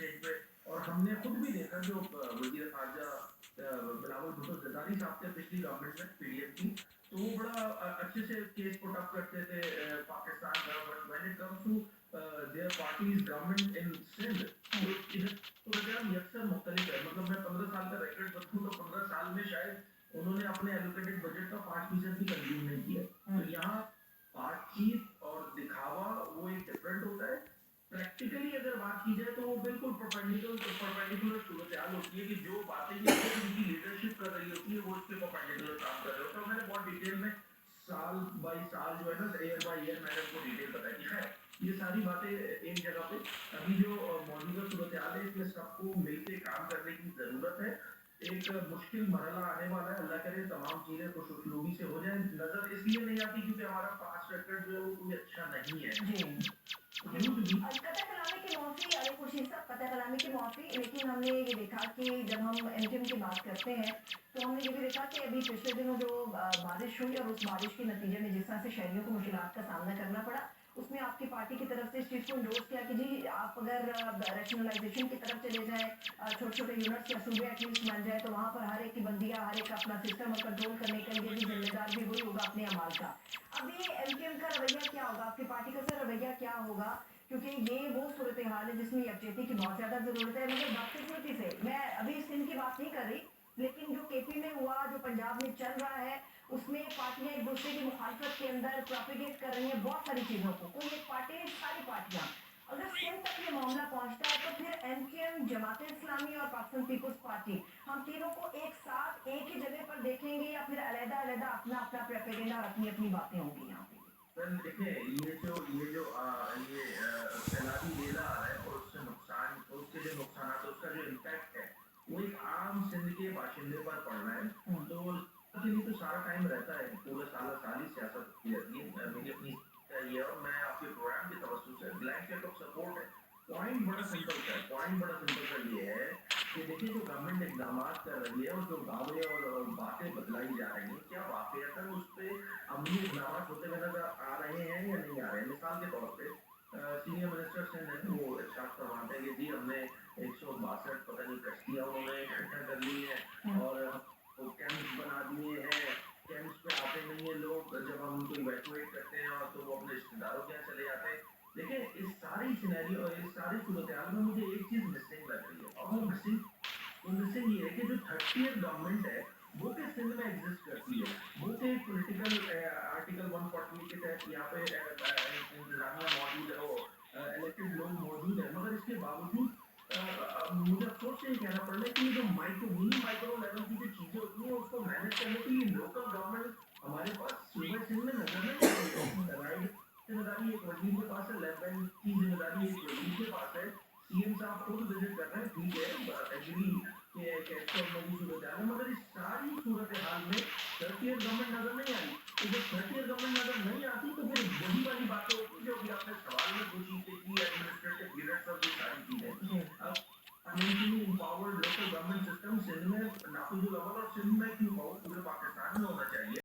Stage पे। और हमने खुद भी देखा जो वज़ीर ख़ारजा बिलावल भुट्टो ज़रदारी साहब थे पिछली गवर्नमेंट में पीडीएम की, तो वो बड़ा अच्छे से केस पुट अप करते थे Pakistan government when it comes to their parties government in Sindh. तो इधर सूरत-ए-हाल यकसर मुख्तलिफ है। मतलब मैं 15 साल का रिकॉर्ड बताऊँ तो 15 साल में शायद उन्होंने अपने एलोकेटेड बजट का 5% भी कंज़्यूम नहीं किया। तो यहाँ बातचीत और दिखावा वो एक डिफरेंट होता है। प्रैक्टिकली अगर बात की जाए तो वो बिल्कुल परपेंडिकुलर सूरत-ए-हाल होती है कि जो बातें ये खुद उनकी लीडरशिप कर रही होती है, वो उसके परपेंडिकुलर काम कर रहे होते हैं। और मैंने बहुत डिटेल में साल बाय साल जो है ना, ईयर बाय ईयर मैंने उनको डिटेल बताई कि खैर, ये सारी बातें एक जगह पे। अभी जो मौजूदा सूरत-ए-हाल है, इसमें सबको मिलके काम करने की ज़रूरत है। एक मुश्किल मरहला आने वाला है, अल्लाह करे तमाम चीज़ें खुशउस्लूबी से हो जाएँ। नज़र इसलिए नहीं आती क्योंकि हमारा पास्ट रिकॉर्ड जो है वो कोई अच्छा नहीं है। जी। यूँ भी कतई कलामी की माफ़ी अली खुर्शीद साहब, कतई कलामी की माफ़ी, लेकिन हमने ये देखा कि जब हम एमकेएम की बात करते हैं, तो हमने ये भी देखा कि अभी पिछले दिनों जो बारिश हुई और उस बारिश के नतीजे में जिस तरह से शहरियों को मुश्किलात का सामना करना पड़ा, उसमें आपकी पार्टी की तरफ से इस चीज़ को एंडोर्स किया कि जी आप अगर रैशनलाइज़ेशन की तरफ चले जाएँ, छोटे-छोटे यूनिट्स या सूबे एटलीस्ट बन जाए, तो वहाँ पर हर एक की बंदियाँ, हर एक का अपना सिस्टम और कंट्रोल करने के लिए भी ज़िम्मेदार भी वही होगा अपने अमाल का। अभी एमकेएम का रवैया क्या होगा? आपकी पार्टी का सर रवैया क्या होगा? क्योंकि ये वो सूरत हाल है जिसमें यकजहती की बहुत ज़्यादा ज़रूरत है। मगर बदकिस्मती से मैं अभी सिंध की बात नहीं कर रही, लेकिन जो केपी में हुआ, जो पंजाब में चल रहा है, उसमें पार्टियां एक दूसरे की मुखालफत के अंदर प्रोपिगेट कर रही हैं बहुत सारी चीज़ों को। कोई एक पार्टी नहीं, सारी पार्टियां। अगर सिंध तक ये मामला पहुंचता है तो फिर एमकेएम, जमात इस्लामी और पाकिस्तान पीपल्स पार्टी, हम तीनों को एक साथ एक ही जगह पर देखेंगे या फिर अलग-अलग अपना अपना प्रोपेगेंडा और अपनी अपनी बातें होंगी यहाँ पे? वेल देखिए, ये सैलाबी मेला आ रहा है और उससे नुकसान, उसके जो नुकसानात है, उसका जो इम्पैक्ट है, वो एक आम सिंध के बाशिंदे पर पड़ रहा है। तो के लिए तो सारा टाइम रहता है, पूरे साल ही सियासत होती रहती है। मेरी अपनी ये है और मैं आपके प्रोग्राम की तवज्जो से ब्लैंक चेक ऑफ सपोर्ट है। पॉइंट बड़ा सिंपल सा ये है कि देखिए जो गवर्नमेंट इक़दामात कर रही है और जो दावे और बातें बतलाई जा रही हैं, क्या वाक़ईतन उस पे अमली इक़दामात होते हुए नज़र आ रहे हैं या नहीं आ रहे हैं? मिसाल के तौर पे सीनियर मिनिस्टर सिंध हैं, वो इरशाद फरमाते हैं कि जी हमने 162 पता नहीं कश्तियाँ उन्होंने इकट्ठा कर ली हैं और वो कैंप्स बना दिए हैं। कैंप्स पे आते नहीं हैं लोग, जब हम उनको इवैक्यूएट करते हैं और तो वो अपने रिश्तेदारों के यहाँ चले जाते हैं। देखिए इस सारी सिनेरियो और इस सारी सूरत-ए-हाल में मुझे एक चीज़ मिसिंग लग रही है और वो मिसिंग ये है कि जो 30th गवर्नमेंट है, वो किस सिंध में एग्जिस्ट करती है। वो के एक पॉलिटिकल आर्टिकल 140 के तहत यहाँ पे इंतजामिया मौजूद है, वो इलेक्टेड लोग मौजूद हैं, मगर इसके बावजूद मुझे अफसोस से ये कहना पड़ रहा है कि ये जो माइक्रो लेवल की जो चीजें होती हैं उसको मैनेज करने के लिए लोकल गवर्नमेंट हमारे पास सूबे सिंध में नजर नहीं आ रही है। राइट जिम्मेदारी एक वजीर के पास है, लेफ्ट बैंक की जिम्मेदारी एक वजीर के पास है। सीएम साहब खुद विजिट कर रहे हैं, ठीक है, एग्री कि एक एक्स्ट्राऑर्डिनरी सूरत हाल है, मगर इस सारी सूरत हाल में 30th गवर्नमेंट नजर नहीं आई। तो जब 30th गवर्नमेंट नजर नहीं आती तो फिर वही वाली बातें होती हैं जो अभी आपने सवाल में पूछी कि एडमिनिस्ट्रेटिव यूनिट्स और ये सारी चीजें। जी। अब financially empowered local government system Sindh में नाफिजुल अमल और सिंध में